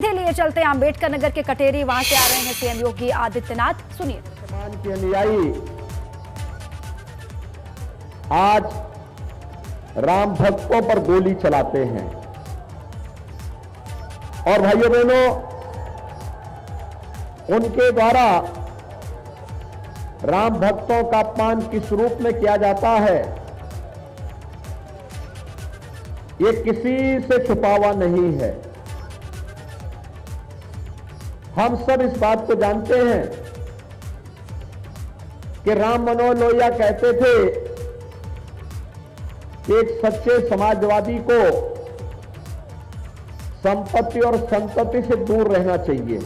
लिए चलते हैं अंबेडकर नगर के कटेरी। वहां से आ रहे हैं सीएम योगी आदित्यनाथ, सुनिए। मुसलमान के अनुयायी आज राम भक्तों पर गोली चलाते हैं और भाइयों बहनों, उनके द्वारा राम भक्तों का अपमान किस रूप में किया जाता है, ये किसी से छुपा हुआ नहीं है। हम सब इस बात को जानते हैं कि राम मनोहर लोहिया कहते थे कि एक सच्चे समाजवादी को संपत्ति और संतति से दूर रहना चाहिए,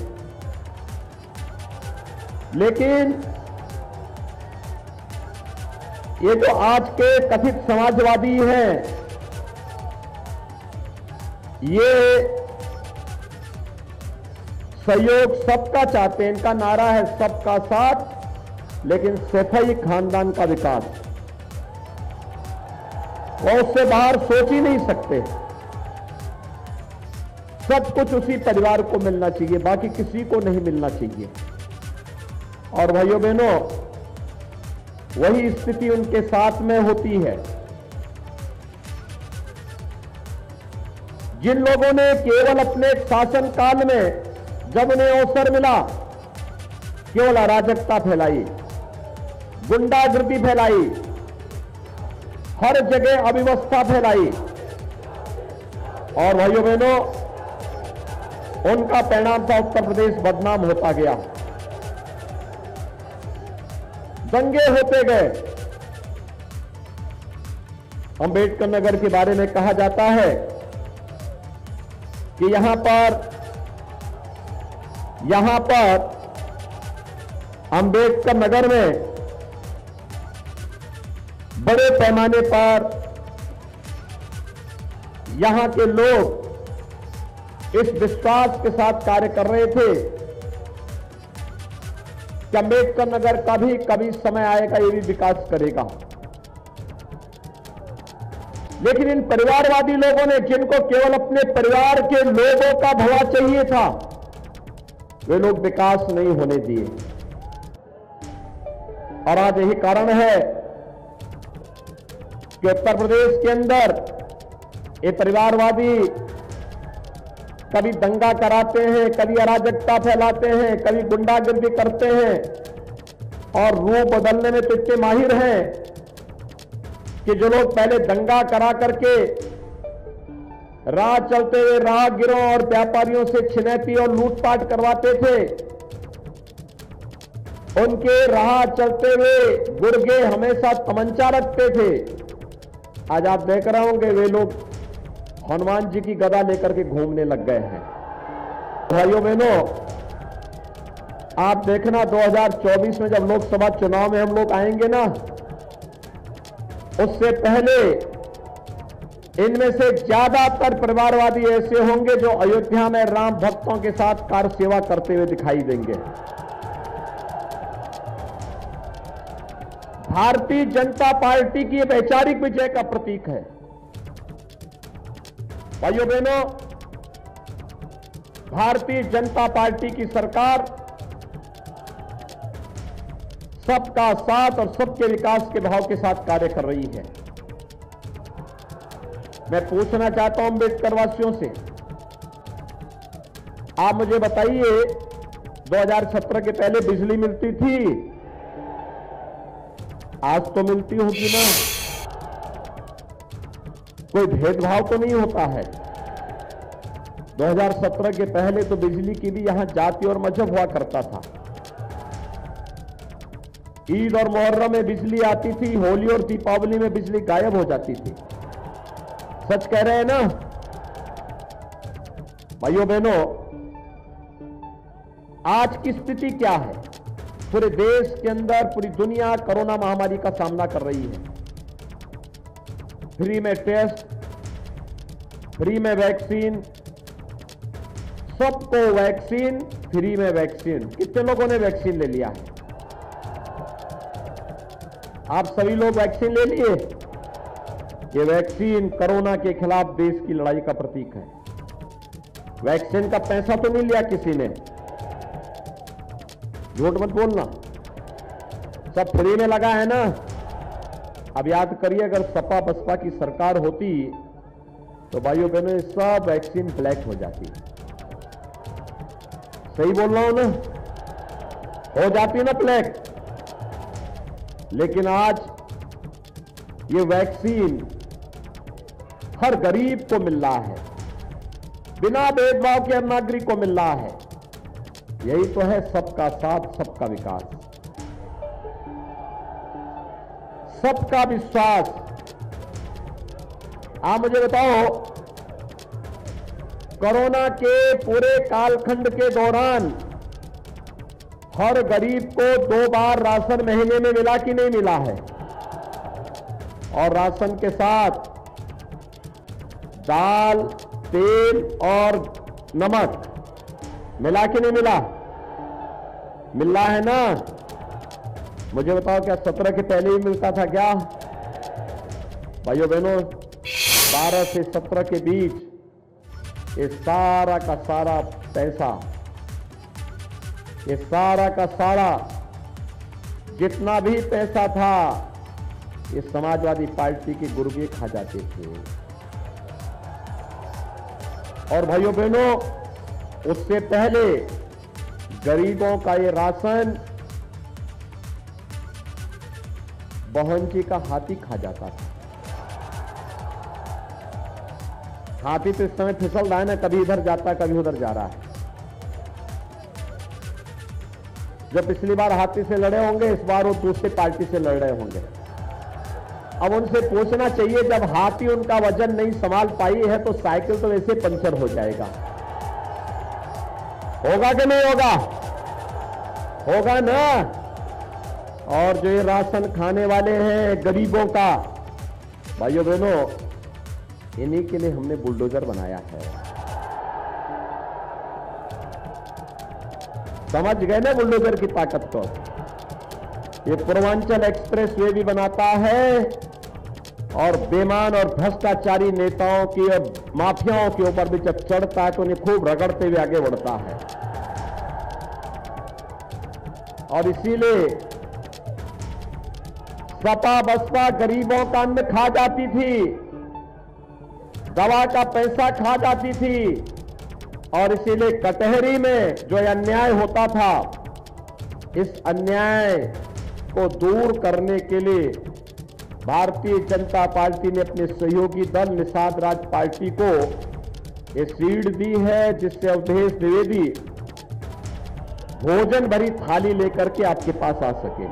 लेकिन ये जो आज के कथित समाजवादी हैं, ये सहयोग सबका चाहते हैं। इनका नारा है सबका साथ, लेकिन सैफई खानदान का विकास, और उससे बाहर सोच ही नहीं सकते। सब कुछ उसी परिवार को मिलना चाहिए, बाकी किसी को नहीं मिलना चाहिए। और भाइयों बहनों, वही स्थिति उनके साथ में होती है। जिन लोगों ने केवल अपने शासनकाल में जब उन्हें अवसर मिला, केवल अराजकता फैलाई, गुंडागर्दी फैलाई, हर जगह अव्यवस्था फैलाई, और भाइयों बहनों, उनका परिणाम था उत्तर प्रदेश बदनाम होता गया, दंगे होते गए। अंबेडकर नगर के बारे में कहा जाता है कि यहां पर अंबेडकर नगर में बड़े पैमाने पर यहां के लोग इस विश्वास के साथ कार्य कर रहे थे कि अंबेडकर नगर का भी कभी समय आएगा, ये भी विकास करेगा। लेकिन इन परिवारवादी लोगों ने, जिनको केवल अपने परिवार के लोगों का भला चाहिए था, वे लोग विकास नहीं होने दिए। और आज यही कारण है कि उत्तर प्रदेश के अंदर ये परिवारवादी कभी दंगा कराते हैं, कभी अराजकता फैलाते हैं, कभी गुंडागर्दी करते हैं, और रूप बदलने में तो इतने माहिर हैं कि जो लोग पहले दंगा करा करके राह चलते हुए राहगीरों और व्यापारियों से छिनैती और लूटपाट करवाते थे, उनके राह चलते हुए गुर्गे हमेशा तमंचा रखते थे। आज आप देख रहे होंगे वे लोग हनुमान जी की गदा लेकर के घूमने लग गए हैं। भाइयों बहनों, आप देखना 2024 में जब लोकसभा चुनाव में हम लोग आएंगे ना, उससे पहले इनमें से ज्यादातर परिवारवादी ऐसे होंगे जो अयोध्या में राम भक्तों के साथ कार सेवा करते हुए दिखाई देंगे। भारतीय जनता पार्टी की वैचारिक विजय का प्रतीक है। भाइयों बहनों, भारतीय जनता पार्टी की सरकार सबका साथ और सबके विकास के भाव के साथ कार्य कर रही है। मैं पूछना चाहता हूं अंबेडकर वासियों से, आप मुझे बताइए 2017 के पहले बिजली मिलती थी? आज तो मिलती होगी ना। कोई भेदभाव तो नहीं होता है। 2017 के पहले तो बिजली की भी यहां जाति और मजहब हुआ करता था। ईद और मुहर्रम में बिजली आती थी, होली और दीपावली में बिजली गायब हो जाती थी। सच कह रहे हैं ना भाइयों बहनों? आज की स्थिति क्या है? पूरे देश के अंदर, पूरी दुनिया कोरोना महामारी का सामना कर रही है। फ्री में टेस्ट, फ्री में वैक्सीन, सबको वैक्सीन, फ्री में वैक्सीन। कितने लोगों ने वैक्सीन ले लिया है? आप सभी लोग वैक्सीन ले लिए? ये वैक्सीन कोरोना के खिलाफ देश की लड़ाई का प्रतीक है। वैक्सीन का पैसा तो नहीं लिया किसी ने, झूठ मत बोलना, सब फ्री में लगा है ना। अब याद करिए, अगर सपा बसपा की सरकार होती तो भाइयों बहनों सब वैक्सीन ब्लैक हो जाती। सही बोल रहा हूं ना, हो जाती ना ब्लैक। लेकिन आज ये वैक्सीन हर गरीब को मिल रहा है, बिना भेदभाव के हर नागरिक को मिल रहा है। यही तो है सबका साथ सबका विकास, सबका विश्वास। आप मुझे बताओ, कोरोना के पूरे कालखंड के दौरान हर गरीब को 2 बार राशन महीने में मिला कि नहीं मिला है? और राशन के साथ दाल, तेल और नमक मिला कि नहीं मिला? मिल रहा है ना? मुझे बताओ, क्या 17 के पहले ही मिलता था क्या? भाइयों बहनों, 12 से 17 के बीच ये सारा का सारा पैसा, ये सारा का सारा जितना भी पैसा था, ये समाजवादी पार्टी के गुर्गे खा जाते थे। और भाइयों बहनों, उससे पहले गरीबों का ये राशन बहन जी का हाथी खा जाता था। हाथी तो इस समय फिसल रहा है ना, कभी इधर जाता है कभी उधर जा रहा है। जब पिछली बार हाथी से लड़े होंगे, इस बार वो दूसरी पार्टी से लड़ रहे होंगे। अब उनसे पूछना चाहिए, जब हाथी उनका वजन नहीं संभाल पाई है तो साइकिल तो वैसे पंचर हो जाएगा। होगा कि नहीं होगा? होगा ना। और जो ये राशन खाने वाले हैं गरीबों का, भाइयों बहनों, इन्हीं के लिए हमने बुलडोजर बनाया है। समझ गए ना बुलडोजर की ताकत को? ये पूर्वांचल एक्सप्रेस वे भी बनाता है और बेईमान और भ्रष्टाचारी नेताओं की और माफियाओं के ऊपर भी जब चढ़ता है तो उन्हें खूब रगड़ते हुए आगे बढ़ता है। और इसीलिए सपा बसपा गरीबों का अन्न खा जाती थी, दवा का पैसा खा जाती थी। और इसीलिए कटहरी में जो अन्याय होता था, इस अन्याय को दूर करने के लिए भारतीय जनता पार्टी ने अपने सहयोगी दल निषाद राज पार्टी को ये सीट दी है, जिससे अवधेश द्विवेदी भोजन भरी थाली लेकर के आपके पास आ सके।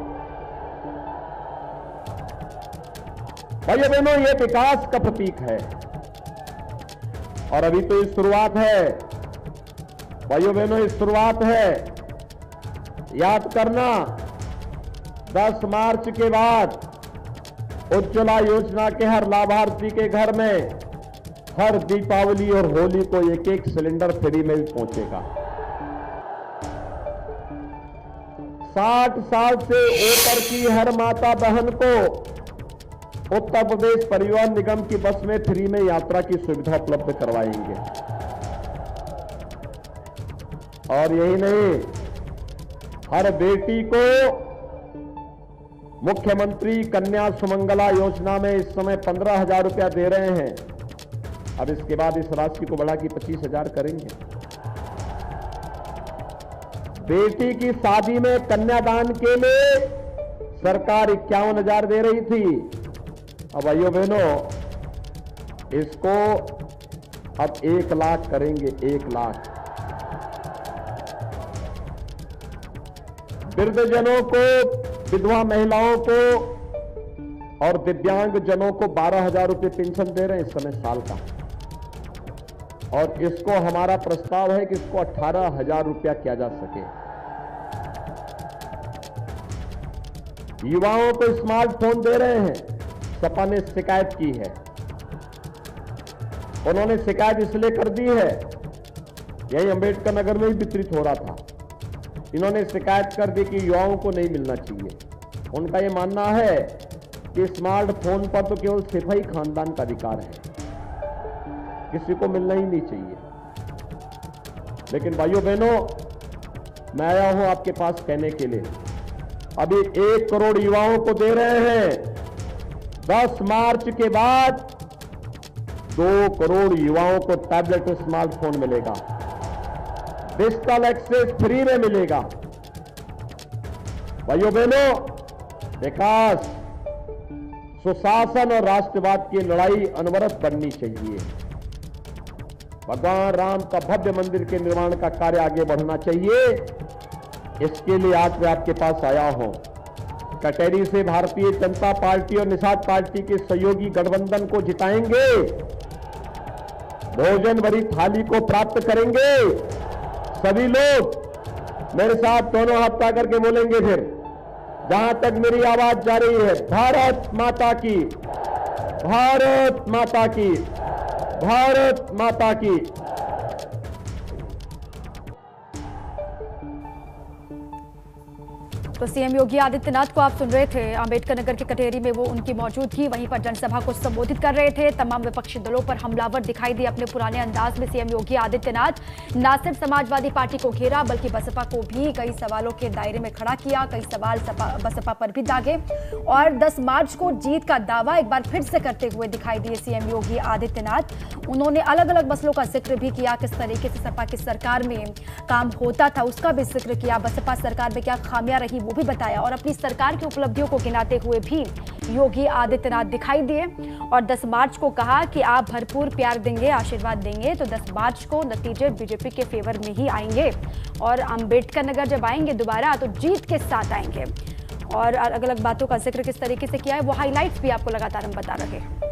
भाइयों बहनों, ये विकास का प्रतीक है और अभी तो ये शुरुआत है। भाइयों बहनों, ये शुरुआत है। याद करना, 10 मार्च के बाद उज्ज्वला योजना के हर लाभार्थी के घर में हर दीपावली और होली को एक सिलेंडर फ्री में पहुंचेगा। 60 साल से ऊपर की हर माता बहन को उत्तर प्रदेश परिवहन निगम की बस में फ्री में यात्रा की सुविधा उपलब्ध करवाएंगे। और यही नहीं, हर बेटी को मुख्यमंत्री कन्या सुमंगला योजना में इस समय 15,000 रुपया दे रहे हैं। अब इसके बाद इस राशि को बढ़ा के 25,000 करेंगे। बेटी की शादी में कन्यादान के लिए सरकार 51,000 दे रही थी। अब भाइयों बहनों, इसको अब 1 लाख करेंगे, 1 लाख। वृद्धजनों को, विधवा महिलाओं को और दिव्यांग जनों को 12,000 रुपये पेंशन दे रहे हैं इस समय साल का। और इसको हमारा प्रस्ताव है कि इसको 18,000 रुपया किया जा सके। युवाओं को स्मार्टफोन दे रहे हैं। सपा ने शिकायत की है, उन्होंने शिकायत इसलिए कर दी है, यही अंबेडकर नगर में ही वितरित हो रहा था। इन्होंने शिकायत कर दी कि युवाओं को नहीं मिलना चाहिए। उनका यह मानना है कि स्मार्टफोन पर तो केवल सिर्फ ही खानदान का अधिकार है, किसी को मिलना ही नहीं चाहिए। लेकिन भाइयों बहनों, मैं आया हूं आपके पास कहने के लिए, अभी 1 करोड़ युवाओं को दे रहे हैं। 10 मार्च के बाद 2 करोड़ युवाओं को टैबलेट और स्मार्टफोन मिलेगा। डिजिटल एक्सेस फ्री में मिलेगा। भाइयों बहनों, विकास, सुशासन और राष्ट्रवाद की लड़ाई अनवरत बननी चाहिए। भगवान राम का भव्य मंदिर के निर्माण का कार्य आगे बढ़ना चाहिए। इसके लिए आज मैं आपके पास आया हूं। कटेरी से भारतीय जनता पार्टी और निषाद पार्टी के सहयोगी गठबंधन को जिताएंगे। भोजन भरी थाली को प्राप्त करेंगे। सभी लोग मेरे साथ दोनों हाथ पा करके बोलेंगे फिर, जहां तक मेरी आवाज जा रही है, भारत माता की, भारत माता की, भारत माता की। तो सीएम योगी आदित्यनाथ को आप सुन रहे थे। अंबेडकर नगर के कटेरी में वो उनकी मौजूदगी, वहीं पर जनसभा को संबोधित कर रहे थे। तमाम विपक्षी दलों पर हमलावर दिखाई दिए अपने पुराने अंदाज में सीएम योगी आदित्यनाथ। न सिर्फ समाजवादी पार्टी को घेरा, बल्कि बसपा को भी कई सवालों के दायरे में खड़ा किया। कई सवाल बसपा पर भी दागे और 10 मार्च को जीत का दावा एक बार फिर से करते हुए दिखाई दिए सीएम योगी आदित्यनाथ। उन्होंने अलग अलग मसलों का जिक्र भी किया, किस तरीके से सपा की सरकार में काम होता था उसका भी जिक्र किया। बसपा सरकार में क्या खामियां रही वो भी बताया और अपनी सरकार की उपलब्धियों को गिनाते हुए भी योगी आदित्यनाथ दिखाई दिए। और 10 मार्च को कहा कि आप भरपूर प्यार देंगे, आशीर्वाद देंगे तो 10 मार्च को नतीजे बीजेपी के फेवर में ही आएंगे और अंबेडकर नगर जब आएंगे दोबारा तो जीत के साथ आएंगे। और अलग अलग बातों का जिक्र किस तरीके से किया है वो हाईलाइट्स भी आपको लगातार हम बता रहे हैं।